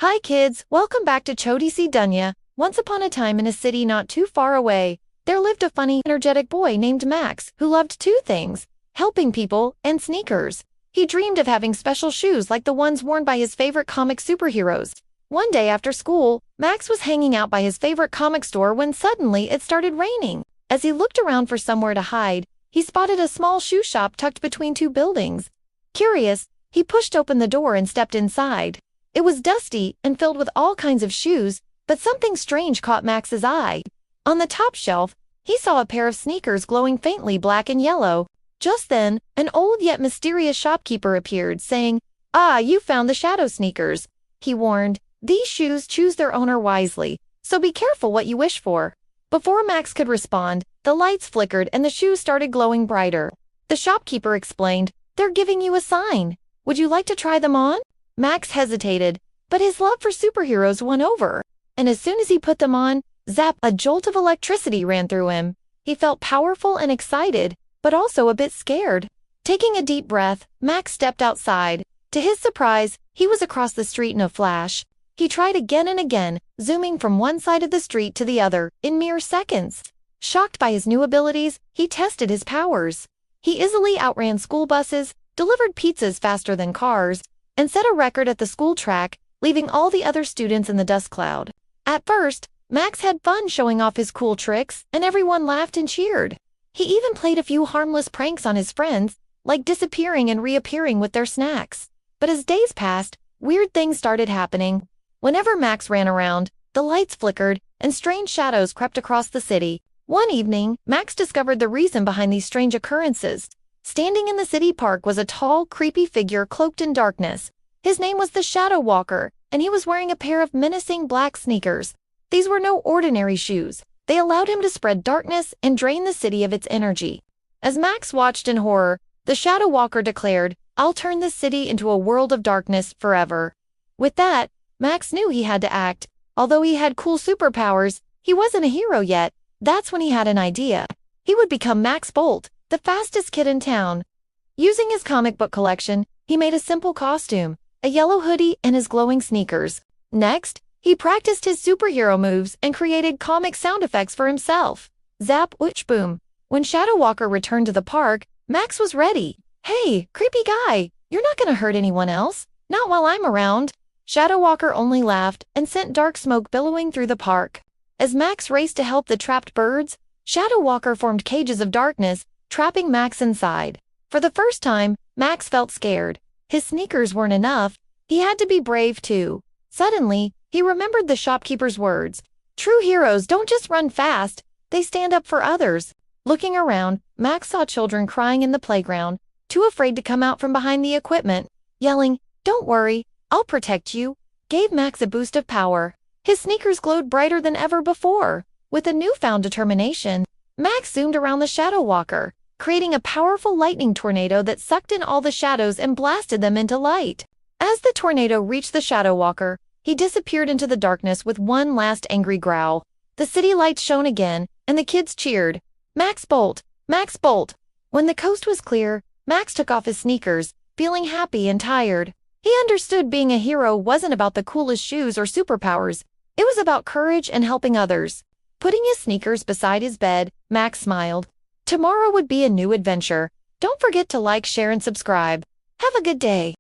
Hi kids, welcome back to Choti Duniya. Once upon a time in a city not too far away, there lived a funny, energetic boy named Max who loved two things: helping people and sneakers. He dreamed of having special shoes like the ones worn by his favorite comic superheroes. One day after school, Max was hanging out by his favorite comic store when suddenly it started raining. As he looked around for somewhere to hide, he spotted a small shoe shop tucked between two buildings. Curious, he pushed open the door and stepped inside. It was dusty and filled with all kinds of shoes, but something strange caught Max's eye. On the top shelf, he saw a pair of sneakers glowing faintly black and yellow. Just then, an old yet mysterious shopkeeper appeared, saying, "Ah, you found the shadow sneakers." He warned, "These shoes choose their owner wisely, so be careful what you wish for." Before Max could respond, the lights flickered and the shoes started glowing brighter. The shopkeeper explained, "They're giving you a sign. Would you like to try them on?" Max hesitated, but his love for superheroes won over, and as soon as he put them on, zap, a jolt of electricity ran through him. He felt powerful and excited, but also a bit scared. Taking a deep breath, Max stepped outside. To his surprise, he was across the street in a flash. He tried again and again, zooming from one side of the street to the other in mere seconds. Shocked by his new abilities, he tested his powers. He easily outran school buses, delivered pizzas faster than cars, and set a record at the school track, leaving all the other students in the dust cloud. At first, Max had fun showing off his cool tricks, and everyone laughed and cheered. He even played a few harmless pranks on his friends, like disappearing and reappearing with their snacks. But as days passed, weird things started happening. Whenever Max ran around, the lights flickered, and strange shadows crept across the city. One evening, Max discovered the reason behind these strange occurrences. Standing in the city park was a tall, creepy figure cloaked in darkness. His name was the Shadow Walker, and he was wearing a pair of menacing black sneakers. These were no ordinary shoes. They allowed him to spread darkness and drain the city of its energy. As Max watched in horror, the Shadow Walker declared, "I'll turn this city into a world of darkness forever." With that, Max knew he had to act. Although he had cool superpowers, he wasn't a hero yet. That's when he had an idea. He would become Max Bolt, the fastest kid in town. Using his comic book collection, he made a simple costume, a yellow hoodie and his glowing sneakers. Next, he practiced his superhero moves and created comic sound effects for himself. Zap, whoosh, boom. When Shadow Walker returned to the park, Max was ready. "Hey, creepy guy, you're not gonna hurt anyone else. Not while I'm around." Shadow Walker only laughed and sent dark smoke billowing through the park. As Max raced to help the trapped birds, Shadow Walker formed cages of darkness, trapping Max inside. For the first time, Max felt scared. His sneakers weren't enough. He had to be brave too. Suddenly, he remembered the shopkeeper's words. "True heroes don't just run fast, they stand up for others." Looking around, Max saw children crying in the playground, too afraid to come out from behind the equipment. Yelling, "Don't worry, I'll protect you," gave Max a boost of power. His sneakers glowed brighter than ever before. With a newfound determination, Max zoomed around the Shadow Walker, creating a powerful lightning tornado that sucked in all the shadows and blasted them into light. As the tornado reached the Shadow Walker, he disappeared into the darkness with one last angry growl. The city lights shone again, and the kids cheered, "Max Bolt! Max Bolt!" When the coast was clear, Max took off his sneakers, feeling happy and tired. He understood being a hero wasn't about the coolest shoes or superpowers. It was about courage and helping others. Putting his sneakers beside his bed, Max smiled. Tomorrow would be a new adventure. Don't forget to like, share, and subscribe. Have a good day.